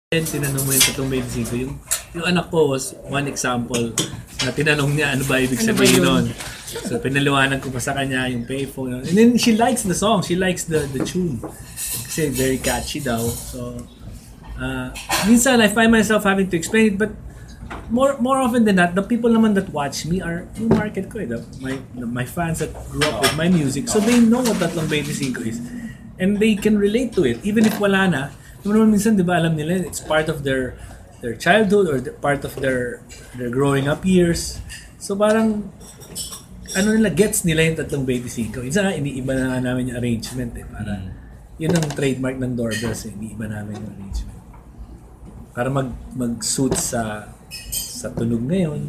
Tinanong mo yung tatlong 25, yung anak ko was one example na tinanong niya ano ba ibig sabihin nun. So pinaliwanag ko pa sa kanya yung payphone. And then she likes the song, she likes the tune. Kasi very catchy daw. So minsan I find myself having to explain it, but more often than not, the people naman that watch me are yung market ko, my fans that grew up with my music. So they know what tatlong 25 is. And they can relate to it even if wala na. Minsan, di ba, alam nila, it's part of their childhood or part of their growing up years. So parang, gets nila yung tatlong 25. Isa nga, iniiba na nga namin yung arrangement para, yun ang trademark ng doorbells, iniiba namin yung arrangement. Para mag-suit sa tunog ngayon.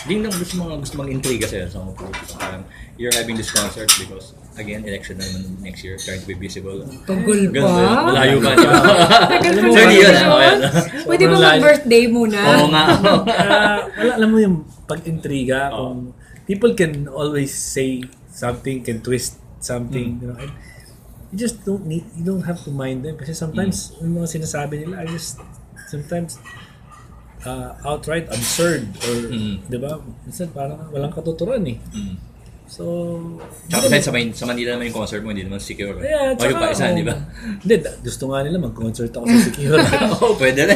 Dingdong, gusto mong intriga sa'yo sa mga parang you're having this concert because again, election na naman next year, trying to be visible. Tugol pa? Malayo ba? Tagal pa So, hindi yun. Pwede ba mag-birthday muna? Oo nga. Wala, alam mo yung pag-intriga, kung people can always say something, can twist something, you know, and you just you don't have to mind them kasi sometimes yung mga sinasabi nila are just sometimes outright absurd or di ba? Minsan parang walang katuturan eh. So, tsaka sa Manila naman yung concert mo, hindi naman secure. Yeah, o yung pa isa, di ba? Hindi, gusto nga nila mag-concert ako sa secure. Oo, pwede rin.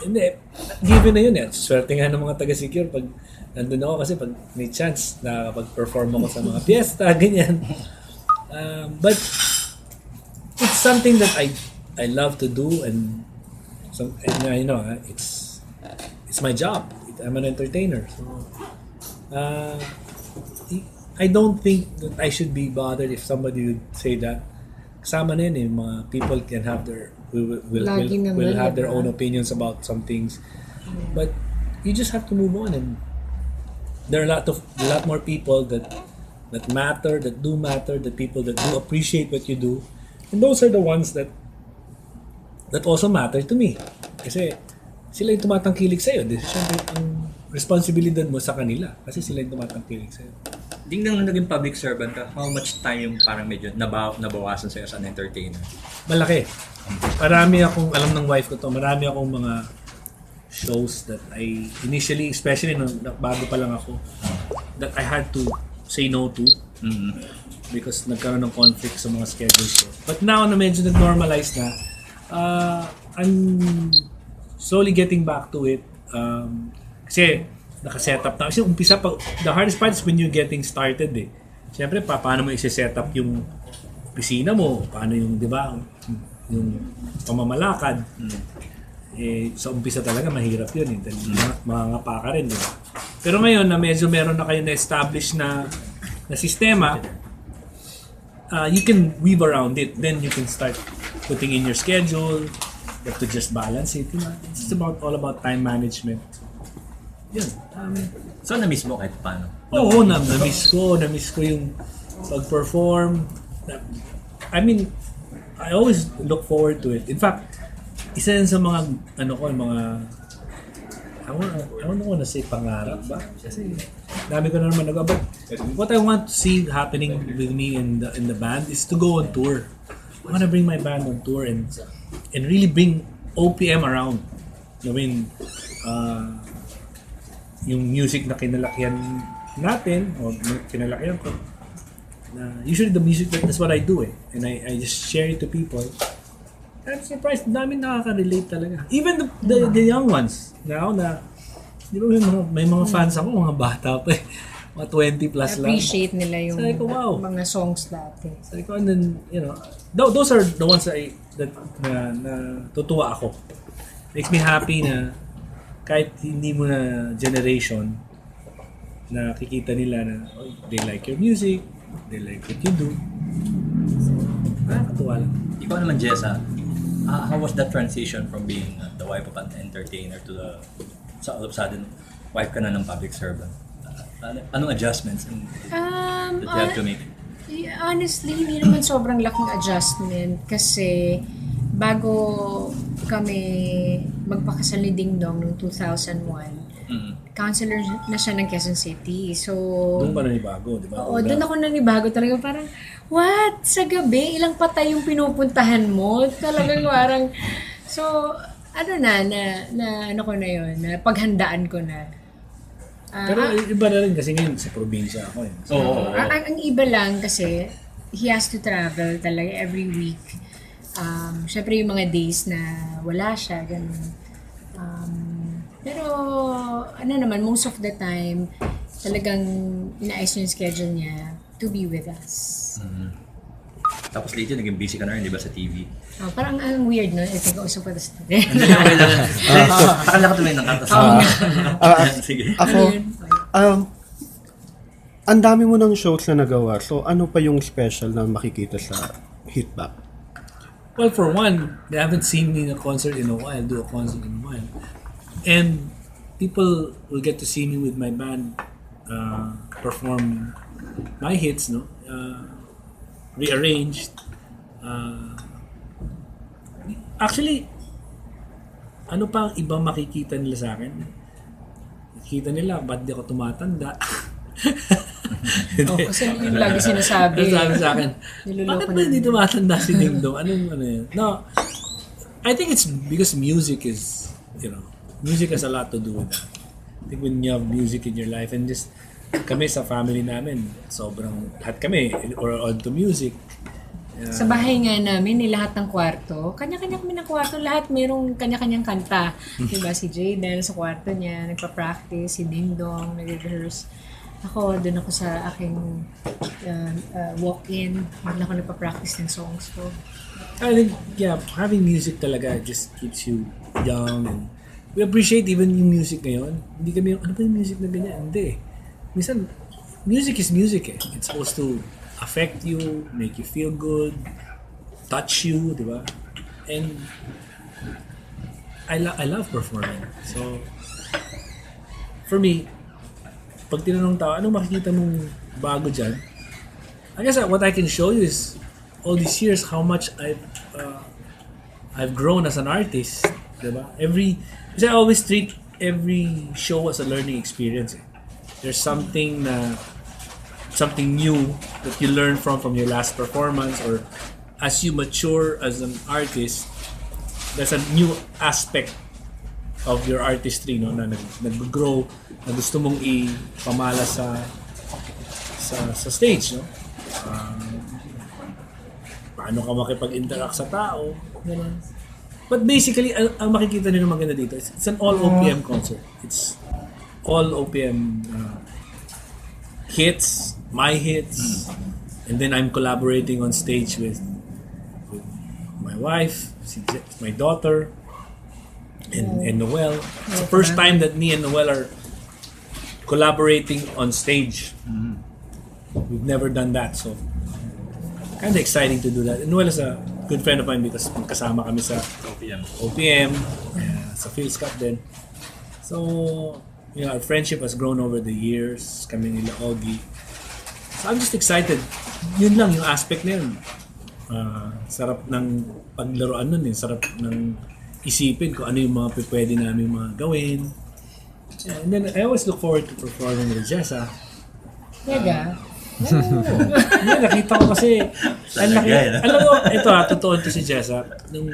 Hindi, given na yun eh. Swerte nga ng mga taga-secure pag nandun ako kasi pag may chance na pag-perform ako sa mga fiesta, ganyan. But it's something that I love to do and you know, it's my job. I'm an entertainer. So, I don't think that I should be bothered if somebody would say that. Kasama na yun eh, mga people can have will have their own opinions about some things. But you just have to move on, and there are a lot more people that matter, that do matter, the people that do appreciate what you do. And those are the ones that also matter to me. Kasi sila yung tumatangkilik sa'yo. Siyempre, ang responsibilidad mo sa kanila kasi sila yung tumatangkilik sa'yo. Dingdong nung naging public servant ka, how much time yung parang medyo nabawasan sa'yo as an entertainer? Malaki. Marami akong, alam ng wife ko to, marami akong mga shows that I initially, especially nung bago pa lang ako, that I had to say no to because nagkaroon ng conflict sa mga schedules ko. But now na medyo nag-normalize na, I'm slowly getting back to it. Kasi naka-set up na. Kasi umpisa pa, the hardest part is when you're getting started eh. Siyempre, paano mo i-set up yung opisina mo, paano yung, di ba, yung pamamalakad. Sa umpisa talaga, mahirap yun eh. Mangangapa ka rin, di ba? Pero ngayon, na medyo meron na kayo na-establish na sistema, you can weave around it. Then you can start putting in your schedule. You have to just balance it. You know? It's all about time management. Yun. So, na-miss mo kahit paano? Oo, na-miss ko yung pag-perform. I mean, I always look forward to it. In fact, isa yan sa mga, mga, I don't want to say pangarap ba? Kasi dami ko na naman nagawa. But what I want to see happening with me in the band is to go on tour. I want to bring my band on tour and really bring OPM around. I mean, yung music na kinalakihan natin o kinalakihan ko, usually the music, that's what I do eh. And I just share it to people. I'm surprised, dami nakaka-relate talaga. Even the young ones, now na, di ba may mga fans ako, mga bata pa eh. Mga 20 plus lang. Appreciate nila yung mga songs dati. Sabi ko, and then, you know, those are the ones that tutuwa ako. Makes me happy na kahit hindi mo na generation, nakikita nila na they like your music, they like what you do. So, nakakatuwa lang. Ikaw naman, Jessa, how was that transition from being the wife of an entertainer to all of a sudden, wife ka na ng public servant? Anong adjustments that you have to make? Honestly, hindi naman sobrang laking adjustment kasi bago kami magpakasal ni Dingdong noong 2001, counselor na siya ng Quezon City. So, doon pa nanibago, di ba? Oo, doon ako nanibago talaga. Parang, what? Sa gabi, ilang patay yung pinupuntahan mo? Talagang parang, So, ano na ano ko na yun, na paghandaan ko na. Pero iba na rin kasi ngayon sa probinsya ako eh. So, Ang iba lang kasi, he has to travel talaga every week. Syempre yung mga days na wala siya, ganun. Pero, ano naman, most of the time, talagang inaayos yung schedule niya to be with us. Tapos later, naging busy ka na rin, di ba, sa TV? Parang ang weird, no? Ito ka usap pa sa Akala ko tuloy ng kanta sa sige. Ako, ang dami mo ng shows na nagawa. So, ano pa yung special na makikita sa Hitback? well, for one, they haven't seen me in a concert in a while, do a concert in a while. And people will get to see me with my band perform my hits, no? Rearranged. Actually, ano pa ang iba makikita nila sa akin? Makikita nila, ba't di ako tumatanda? Kasi yung lagi sinasabi. Sabi sa akin, Niloloko bakit ba hindi tumatanda si Dingdong? Ano yun? No, I think it's because music is, music has a lot to do with that. I think when you have music in your life, and just kami sa family namin, sobrang lahat kami or onto music. Sa bahay nga namin, lahat ng kwarto, kanya-kanya kami ng kwarto, lahat mayroong kanya-kanyang kanta. Diba, si Jaden sa kwarto niya, nagpa-practice, si Dingdong, nag-rehearse. Ako, doon ako sa aking walk-in, doon ako nagpa-practice ng songs ko. I think, having music talaga just keeps you young, and we appreciate even yung music ngayon. Hindi kami ano ba yung music na ganyan? Hindi. Minsan, music is music eh. It's supposed to affect you, make you feel good, touch you, di ba? And I love performing. So, for me, pag tinanong tao, anong makikita mong bago dyan? I guess what I can show you is all these years how much I've grown as an artist, di ba? Kasi I always treat every show as a learning experience. Eh. There's something new that you learn from your last performance, or as you mature as an artist, there's a new aspect of your artistry, no, na nag-grow, na gusto mong ipamala sa stage, no? Paano ka makipag-interact sa tao, gano'n. But basically, ang makikita niyo maganda dito, it's an all OPM concert. It's all OPM hits, my hits, and then I'm collaborating on stage with my wife, my daughter, and Noel. It's the first time that me and Noel are collaborating on stage. We've never done that, so kind of exciting to do that. And Noel is a good friend of mine because kasama kami sa OPM, sa Phil's Cup din. So, our friendship has grown over the years, kami nila Ogie. So I'm just excited. Yun lang yung aspect na yun. Sarap ng paglaruan nun eh. Sarap ng isipin kung ano yung mga pwede namin mga gawin. And then I always look forward to performing with Jessa. Yaga? Nakita ko kasi alam mo, ito totoo ito si Jessa. Nung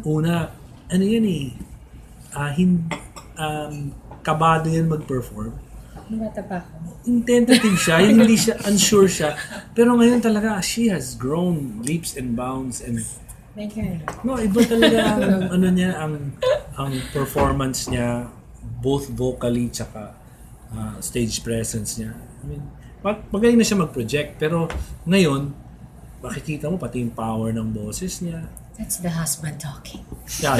una, ano yan eh, kabado yan mag-perform. Bata pa ako. Tentative siya, hindi siya, unsure siya. Pero ngayon talaga, she has grown leaps and bounds, and Thank you. no, iba talaga ang ang performance niya, both vocally tsaka stage presence niya. I mean, magaling na siya mag-project, pero ngayon makikita mo pati yung power ng boses niya. That's the husband talking. Yeah.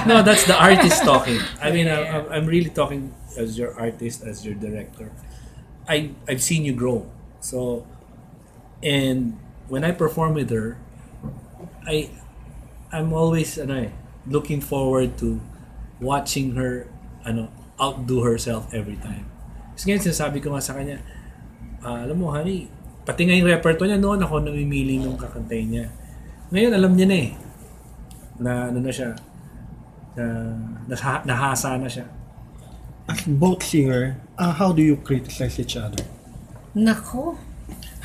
No, that's the artist talking. I mean, I'm really talking as your artist, as your director. I've seen you grow. So, and when I perform with her, I'm always looking forward to watching her outdo herself every time. Kasi ngayon sinasabi ko nga sa kanya, alam mo honey, pati nga yung repertoire niya noon ako namimili nung kakantay niya. Ngayon alam niya na na siya, nahasa na siya. As both singer, how do you criticize each other? Nako.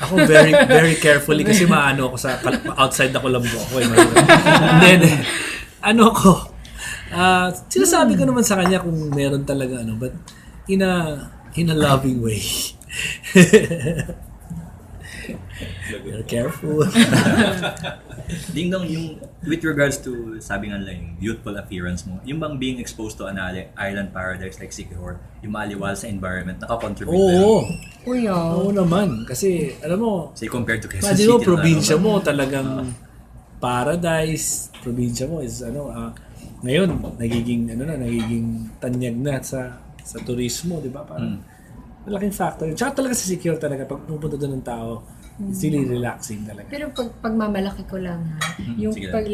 Ako very very carefully kasi maano ako sa outside ako lang ako. And then ano ko, sinasabi ko naman sa kanya kung meron talaga but in a loving way. You're careful. Dingdong, yung with regards to sabi nga lang yung youthful appearance mo, yung bang being exposed to an island paradise like Sikihor, yung maaliwal sa environment, nakakontribute ba yun? Oo. Kuya. Oo naman. Kasi, alam mo, Say compared to Quezon imagine City. mo, probinsya mo talagang paradise. Probinsya mo is ngayon, nagiging tanyag na sa turismo, di ba? Parang malaking factor. Tsaka talaga sa secure talaga, pag pupunta doon ng tao, it's really relaxing talaga. Pero pag mamalaki ko lang yung sige pag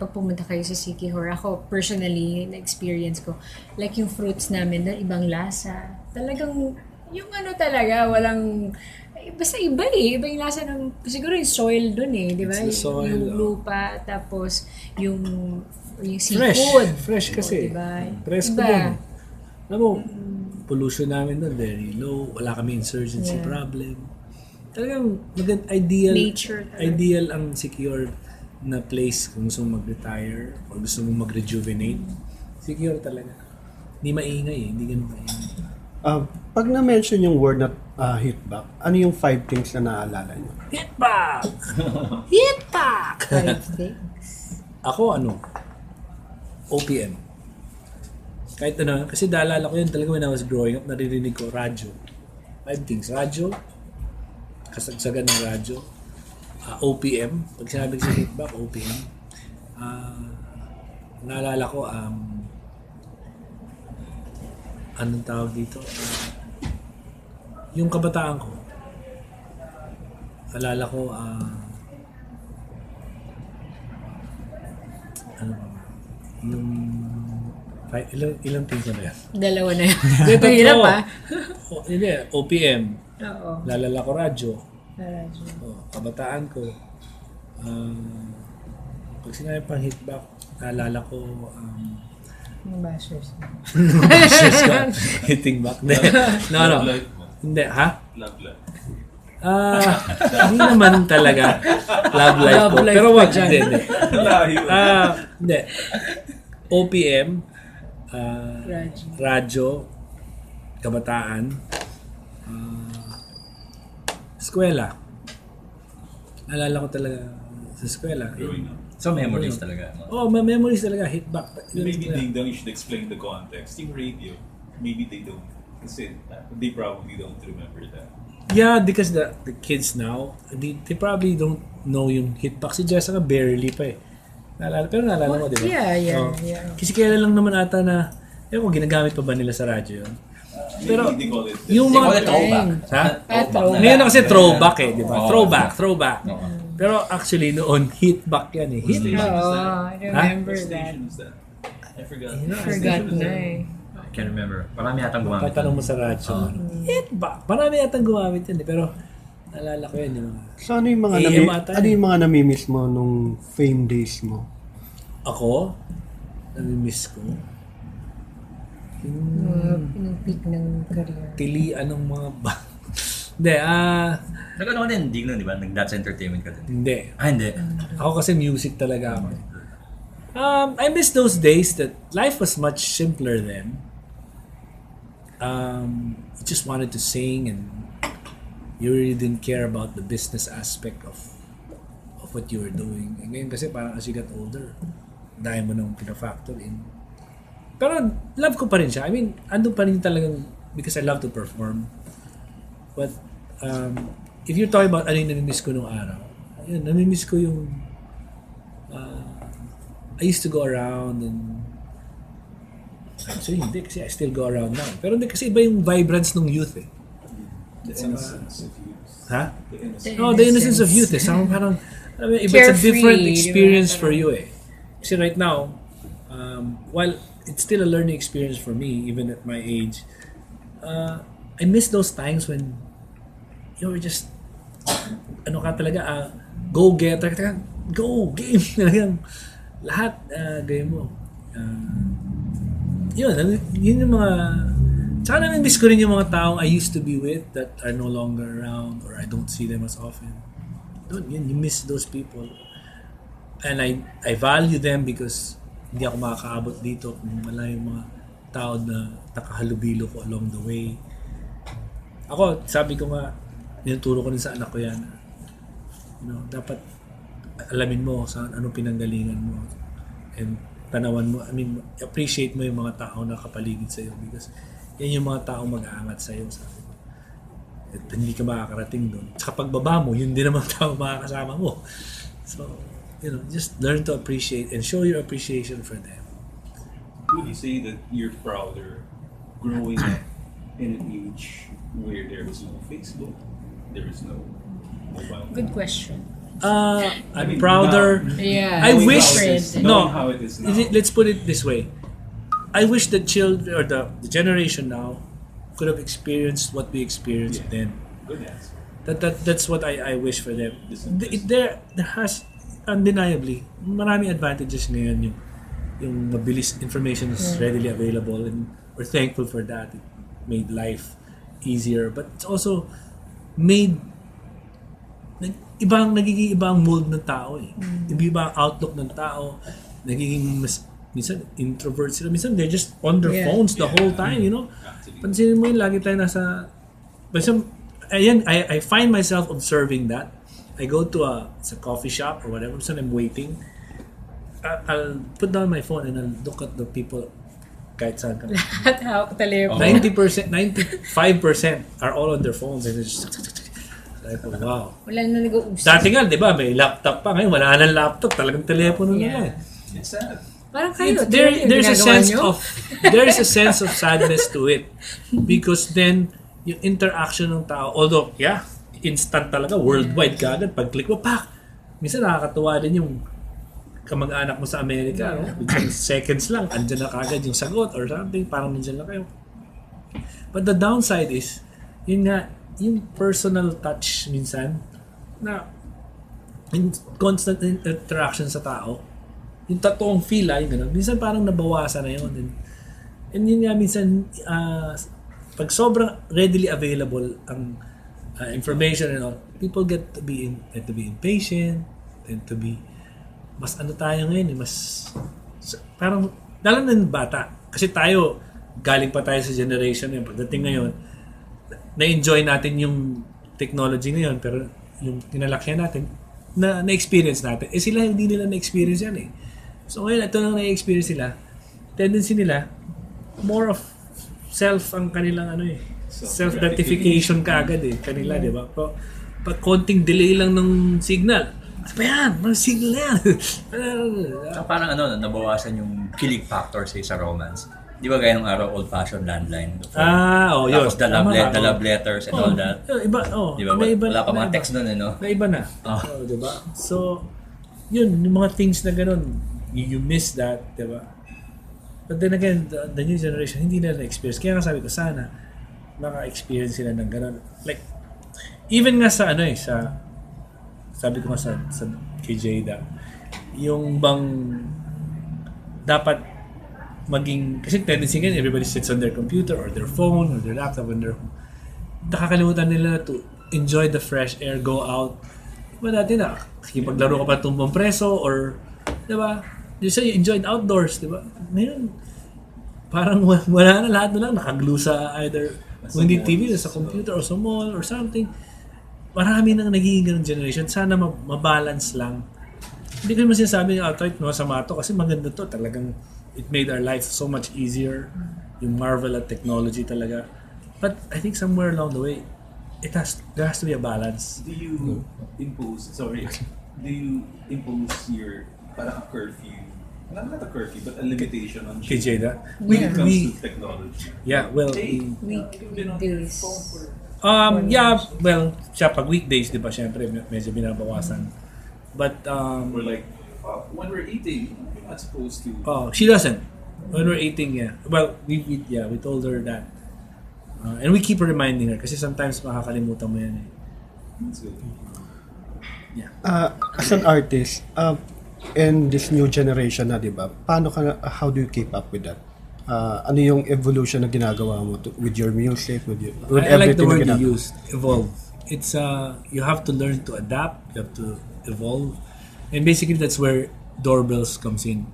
pag pumunta kayo sa Sikihor, ako personally, na-experience ko, like yung fruits namin doon, ibang lasa. Talagang, yung talaga, walang, basta iba iba yung lasa ng, siguro yung soil doon di ba? It's the soil, Yung lupa, tapos yung seafood. Fresh kasi. Diba? Presko Iba. doon. Alam mo, pollution namin doon, very low. Wala kami insurgency problem. Talagang Nature talaga. ideal ang secure na place kung gusto mong mag-retire o gusto mong mag-rejuvenate. Secure talaga. Hindi maingay hindi ganun maingay. Pag na-mention yung word na hitback, ano yung 5 things na naalala nyo? Hitback! Hitback! Five things. Ako OPM. Kahit kasi naalala ko yun talaga when I was growing up, naririnig ko radyo. 5 things. Radyo, kasagsagan ng radyo, OPM, pag sinabi ko sa hitback, OPM. Naalala ko, anong tawag dito? Yung kabataan ko, naalala ko, yung ilang things na yan? Dalawa na yun. Ito hirap Hindi, OPM. Oo. Lalala ko radyo. Radyo. Kabataan ko. Pag sinabi pang hitback, naalala ko Yung bashers. hitting back. No. Hindi, ha? Love life. Hindi naman talaga love life ko. Pero wag, hindi. Hindi. OPM, radyo, kabataan, eskwela. Naalala ko talaga sa eskwela. Growing up. So memories talaga. May memories talaga, hitback. Maybe Dingdong, you should explain the context. Yung radio, maybe they don't. Kasi they probably don't remember that. Yeah, because the kids now, they probably don't know yung hitback. Si Jessa nga barely pa pero naalala mo, di ba? Yeah. Kasi kailan lang naman ata na, kung ginagamit pa ba nila sa radyo yun? Pero, Maybe they call it yung They call mga... it throwback. Ha? Throwback. Ngayon na kasi throwback di ba? Oo. Throwback. Pero actually noon, hitback yan Hitback. I remember What that. station is that? I forgot. Forgot na I can't remember. Marami yatang gumamit. Tatanong mo sa radyo. Hitback. Marami yatang gumamit yan pero naalala ko yan yung mga... So ano yung mga, AM ata ano yung mga namimiss mo nung fame days mo? Ako, nami-miss ko. Yung peak ng career. Tilian ng mga Hindi, Nag-ano ka din, Dingdong, di ba? Nag-That's Entertainment ka din. hindi. Hindi. Ako kasi music talaga ako. I miss those days that life was much simpler then. You just wanted to sing and you really didn't care about the business aspect of what you were doing. And ngayon kasi parang as you got older, dahil mo nang pina-factor in. Pero love ko pa rin siya. I mean, andun pa rin talagang because I love to perform. But if you're talking about ano yung namimiss ko nung araw, yun, namimiss ko yung I used to go around and actually hindi kasi I still go around now. Pero hindi kasi iba yung vibrance ng youth The innocence of youth. Ha? The innocence. No, the innocence of youth parang I mean, it's a Carefree, different experience diba? for you Kasi right now, while it's still a learning experience for me, even at my age, I miss those times when you were just go-getter ka, go, game, talagang lahat game mo. Yun yung mga tsaka namin miss ko rin yung mga taong I used to be with that are no longer around or I don't see them as often. You miss those people. And I value them because hindi ako makakaabot dito kung wala yung mga tao na nakahalubilo ko along the way. Ako, sabi ko nga, tinuturo ko rin sa anak ko yan. Dapat alamin mo saan anong pinanggalingan mo. And tanawan mo, appreciate mo yung mga tao na kapaligid sa'yo because yan yung mga taong mag-aangat sa'yo. Sabi ko. At hindi ka makakarating doon. Sa pagbaba mo, yun din naman tao makakasama mo. So, just learn to appreciate and show your appreciation for them. Would you say that you're prouder growing up in an age where there was no Facebook, there was no mobile? Good question. I'm prouder. Yeah. I wish knowing how it is now. Let's put it this way. I wish the children or the generation now could have experienced what we experienced then. Good answer. That's what I wish for them. There has undeniably maraming advantages ngayon yung mabilis information is readily available and we're thankful for that. It made life easier, but it's also made nagiging ibang mold ng tao eh. Iba ang outlook ng tao. Nagiging minsan introvert sila. Minsan they're just on their phones the whole time, Pansinin mo yun, lagi tayo nasa... I find myself observing that. I go to a coffee shop or whatever, so I'm waiting. I'll put down my phone and I'll look at the people kahit saan ka. Lahat hawak telepono. 90%, 95% are all on their phones and it's just... Like, wow. Wala na nag-uusap. Dati nga, di ba, may laptop pa. Ngayon, wala nang laptop. Talagang telepono na lang. It's sad. Parang kayo, There's a sense of sadness to it. Because then, yung interaction ng tao, although, instant talaga, worldwide ka agad. Pag-click mo, minsan nakakatuwa din yung kamag-anak mo sa Amerika. Biglang seconds lang, andyan na kagad yung sagot or something. Parang nandyan na kayo. But the downside is, yun nga, yung personal touch minsan na constant interaction sa tao, yung totoong feel yung gano'n, minsan parang nabawasan na yun. And yun nga minsan pag sobrang readily available ang information and all, people get to be impatient, tend to be mas tayo ngayon mas parang lalo na yung bata kasi tayo galing pa tayo sa generation yun. Pagdating ngayon na-enjoy natin yung technology ngayon pero yung kinalakihan natin na-experience natin. Sila hindi nila na-experience yan eh. So ngayon, ito lang na-experience sila. Tendency nila, more of self ang kanilang self-gratification kaagad eh. Kanila, di ba? Pag konting delay lang ng signal, ano ba yan? Mga signal na yan. Parang nabawasan yung kilig factor sa romance. Di ba gaya ng araw, old-fashioned landline? Yun. Tapos the love letters and all that. Iba, di ba? Wala pa mga text nun, Iba na. Di ba? So, yun, yung mga things na ganun, you miss that, di ba? But then again, the new generation, hindi na na-experience. Kaya nga sabi ko, sana, maka-experience sila ng ganun. Like, even nga sa sabi ko nga sa kay Jada, yung bang, dapat, kasi tendency ngayon, everybody sits on their computer or their phone or their laptop and nakakalimutan nila to enjoy the fresh air, go out. Diba dati paglaro ka pa tumbang preso or, diba, you say you enjoyed outdoors, diba? Ngayon, parang wala na, lahat na lang nakaglue sa either hindi TV, sa computer or sa mall or something. Marami nang nagiging ganung generation. Sana mabalance lang. Hindi ko naman sinasabi yung outright masama to kasi maganda to, talagang it made our life so much easier. Yung marvel at technology talaga. But I think somewhere along the way, there has to be a balance. Do you impose your parang a curfew? Not a curfew, but a limitation on Kay Jada? when it comes to technology. Yeah, well, Weekdays. siya pag weekdays, di ba, syempre, medyo binabawasan. But, We're like, when we're eating, we're not supposed to. she doesn't. When we're eating, well, we told her that. And we keep reminding her kasi sometimes makakalimutan mo yan eh. That's good. As an artist, in this new generation na, di ba, how do you keep up with that? Ano yung evolution na ginagawa mo with your music, with I like the everything word na you ginagawa? used, evolve. It's, you have to learn to adapt, you have to evolve. And basically that's where doorbells comes in.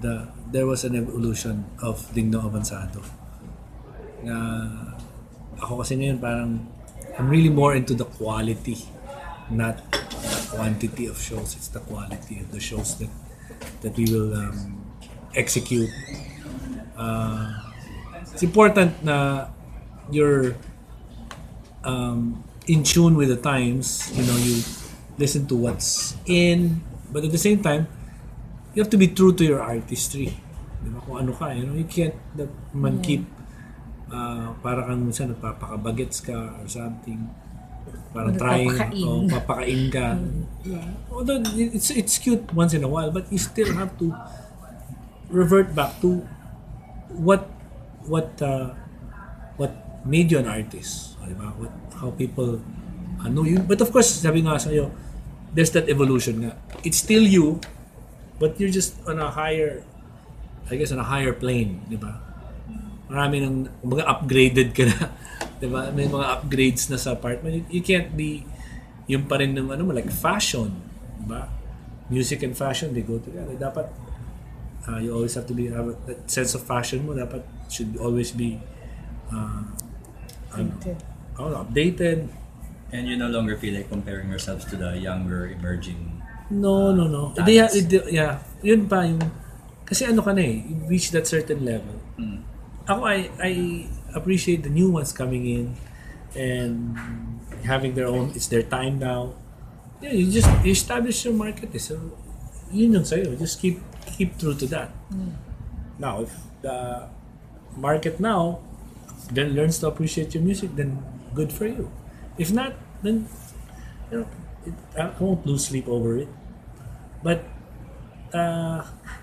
There was an evolution of Dingdong Avanzado. Ako kasi ngayon parang I'm really more into the quality, not the quantity of shows. It's the quality of the shows that we will execute. It's important na you're in tune with the times. You know, you listen to what's in, but at the same time, you have to be true to your artistry. Diba? Kung ano ka, you know, you can't keep para kang minsan nagpapakabagets ka or something. Parang trying o papakain ka. Although it's cute once in a while, but you still have to revert back to what made you an artist. Diba? How people know you. But of course, sabi nga sa'yo, there's that evolution nga. It's still you, but you're just on a higher, I guess, on a higher plane, di ba? Marami ng mga upgraded ka na, di ba? May mga upgrades na sa apartment. You can't be yung pa rin ng like fashion, di ba? Music and fashion, they go together. Dapat you always have to have that sense of fashion mo. Dapat should always be updated. And you no longer feel like comparing yourselves to the younger emerging. No. Yeah, yun pa yung kasi ano ka na you reach that certain level. Ako I appreciate the new ones coming in and having their own. It's their time now. Yeah, you establish your market. So yun yung sa'yo. Just keep true to that. Now, if the market now then learns to appreciate your music, then good for you. If not, then you know, I won't lose sleep over it. But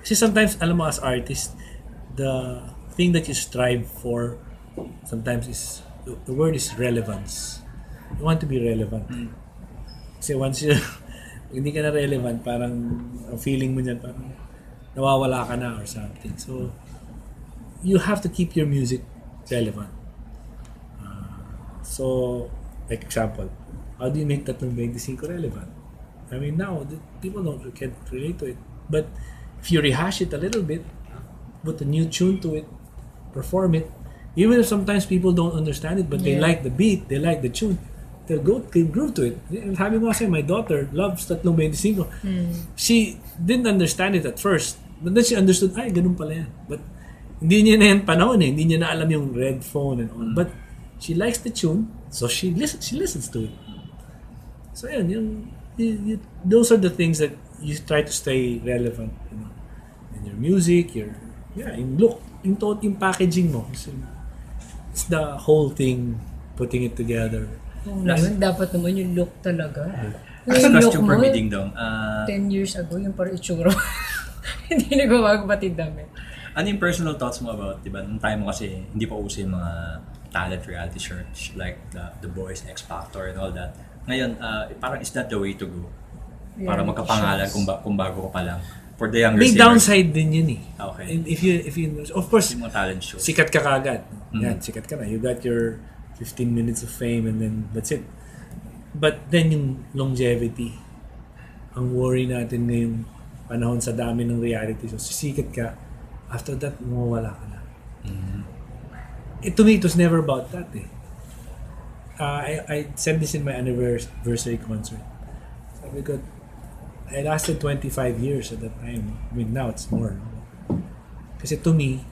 kasi sometimes, alam mo, as artist, the thing that you strive for sometimes is the word is relevance. You want to be relevant. Kasi once you hindi ka na relevant, parang ang feeling mo niyan parang nawawala ka na or something. So you have to keep your music relevant. So like example, how do you make Tatlong 25 relevant? I mean, now people can't relate to it, but if you rehash it a little bit, put a new tune to it, perform it, even if sometimes people don't understand it, but they like the beat, they like the tune, they'll groove to it. Sabi mo kasi, my daughter loves Tatlong 25. She didn't understand it at first, but then she understood, ay, ganun pala yan. But hindi niya na yan panahon hindi niya na alam yung red phone and all. But she likes the tune, so she listens to it. So yun, those are the things that you try to stay relevant, you know, in your music, your yung look, yung packaging mo. It's the whole thing, putting it together. Dapat naman yung look talaga. As a question for me, Dingdong. 10 years ago, yung parang itsura. Hindi nagbabago pati dami. Ano yung personal thoughts mo about, diba, nung time mo kasi hindi pa uso yung mga talent reality shows like The Voice, X Factor and all that. Ngayon, parang is that the way to go? Para magkapangalan kung bago ka pa lang. For the younger may singers. downside din yun Okay. And if you of course, yung mga talent shows. sikat ka kagad. Yan, sikat ka na. You got your 15 minutes of fame and then that's it. But then yung longevity, ang worry natin ngayong panahon sa dami ng reality shows, sisikat ka, after that, mawawala ka na. To me, it was never about that I said this in my anniversary concert. Sabi ko, I lasted 25 years at that time. I mean, now it's more. Kasi to me,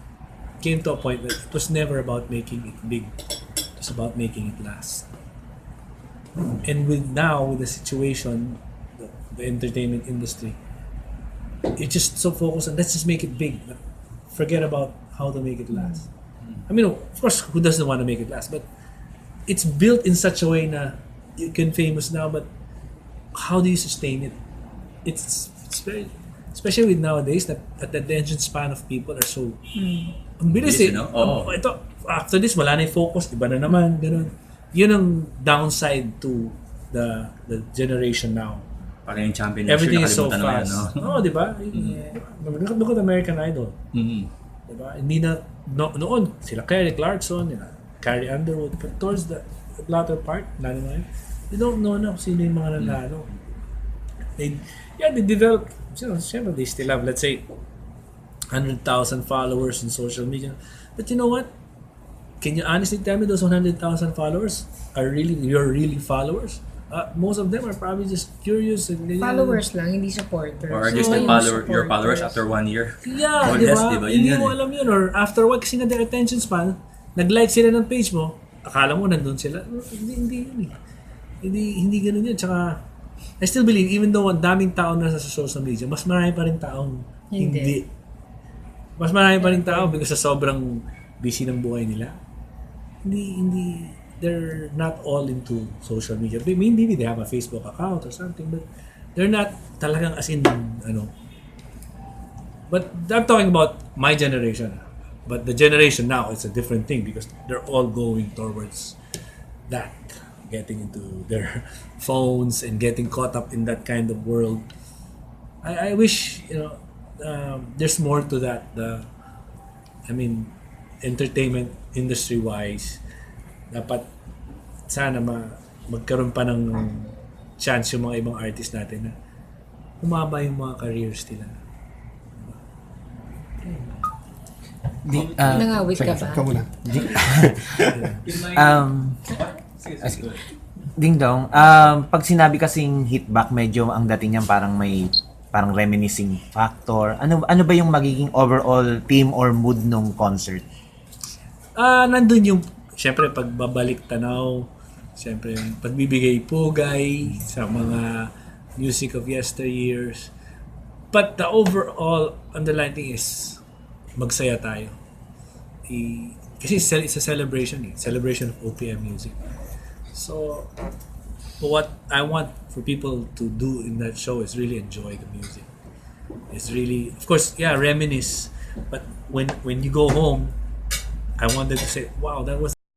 it came to a point that it was never about making it big. It was about making it last. And with the situation, the entertainment industry, it's just so focused on let's just make it big. Forget about how to make it last. I mean, of course, who doesn't want to make it last? But it's built in such a way na you can famous now, but how do you sustain it? It's very, especially with nowadays that the attention span of people are so ang bilis ito, after this wala na yung focus, iba na naman, ganun. Yun ang downside to the generation now. Parang yung champion Everything is so nakalimutan fast. Na yan, no? Di ba? Look at American Idol. Di ba? Hindi na noon sila Kelly Clarkson, Carrie Underwood, but towards the latter part, lalo na yun, you don't know na kung sino yung mga nanalo. they develop, syempre they still have, let's say, 100,000 followers on social media. But you know what? Can you honestly tell me those 100,000 followers are really your followers? Most of them are probably just curious and Followers lang, hindi supporters. Or are they still your followers after 1 year? Yeah, Or di less, ba? di ba? Yun Hindi yun mo eh. alam yun. Or after what, kasi nga their attention span, nag-like sila ng page mo, akala mo nandun sila. Hindi yun eh. Hindi ganun yun. Tsaka, I still believe, even though ang daming tao na sa social media, mas marami pa rin taong hindi. Mas marami pa rin tao because sa sobrang busy ng buhay nila. Hindi, they're not all into social media. Maybe they have a Facebook account or something, but they're not talagang as in, But I'm talking about my generation. But the generation now, it's a different thing because they're all going towards that, getting into their phones and getting caught up in that kind of world. I wish, there's more to that. Entertainment industry-wise, dapat sana magkaroon pa ng chance yung mga ibang artist natin na humaba yung mga careers nila. Nangawit ka ba? Ikaw muna. Dingdong, pag sinabi kasing Hitback, medyo ang dating niyan parang reminiscing factor. Ano ba yung magiging overall theme or mood nung concert? Nandun yung, syempre, pagbabalik tanaw, syempre, pagbibigay pugay sa mga music of yesteryears. But the overall underlying thing is, magsaya tayo. Kasi it's a celebration of OPM music. So, what I want for people to do in that show is really enjoy the music. It's really, of course, reminisce. But when you go home, I wanted to say, wow, that was